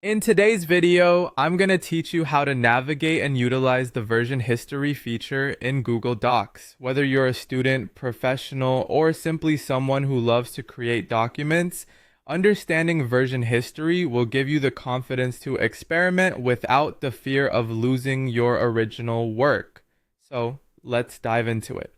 In today's video, I'm going to teach you how to navigate and utilize the version history feature in Google Docs. Whether you're a student, professional, or simply someone who loves to create documents, understanding version history will give you the confidence to experiment without the fear of losing your original work. So let's dive into it.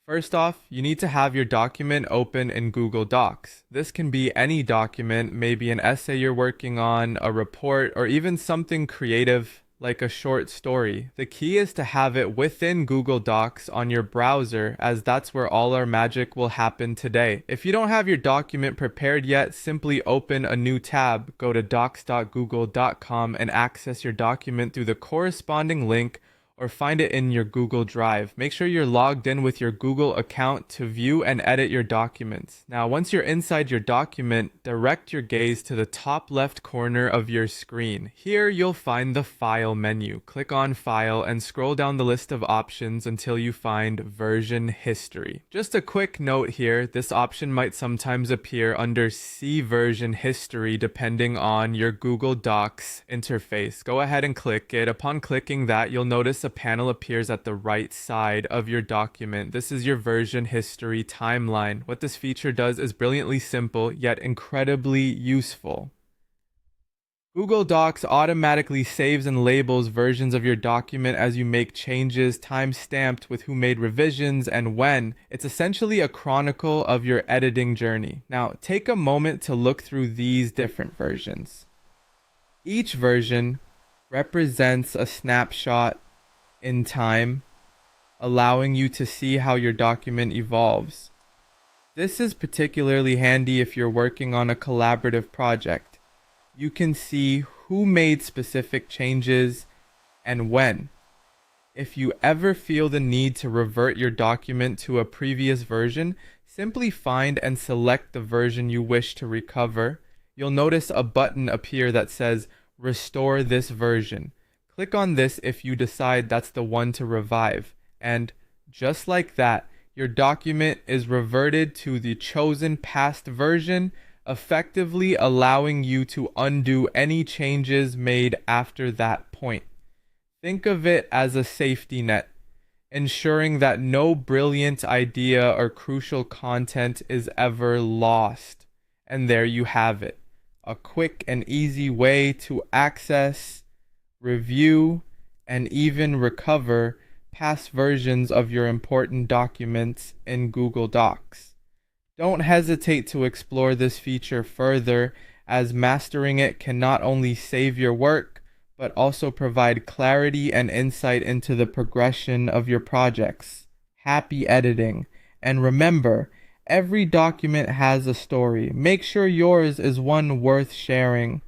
First off, you need to have your document open in Google Docs. This can be any document, maybe an essay you're working on, a report, or even something creative like a short story. The key is to have it within Google Docs on your browser, as that's where all our magic will happen today. If you don't have your document prepared yet, simply open a new tab, go to docs.google.com and access your document through the corresponding link or find it in your Google Drive. Make sure you're logged in with your Google account to view and edit your documents. Now, once you're inside your document, direct your gaze to the top left corner of your screen. Here, you'll find the File menu. Click on File and scroll down the list of options until you find Version History. Just a quick note here, this option might sometimes appear under See Version History depending on your Google Docs interface. Go ahead and click it. Upon clicking that, you'll notice a panel appears at the right side of your document. This is your version history timeline. What this feature does is brilliantly simple, yet incredibly useful. Google Docs automatically saves and labels versions of your document as you make changes, time-stamped with who made revisions and when. It's essentially a chronicle of your editing journey. Now, take a moment to look through these different versions. Each version represents a snapshot in time, allowing you to see how your document evolves. This is particularly handy if you're working on a collaborative project. You can see who made specific changes and when. If you ever feel the need to revert your document to a previous version, simply find and select the version you wish to recover. You'll notice a button appear that says Restore this version. Click on this if you decide that's the one to revive, and just like that, your document is reverted to the chosen past version, effectively allowing you to undo any changes made after that point. Think of it as a safety net, ensuring that no brilliant idea or crucial content is ever lost. And there you have it, a quick and easy way to access, review, and even recover past versions of your important documents in Google Docs. Don't hesitate to explore this feature further, as mastering it can not only save your work, but also provide clarity and insight into the progression of your projects. Happy editing! And remember, every document has a story. Make sure yours is one worth sharing.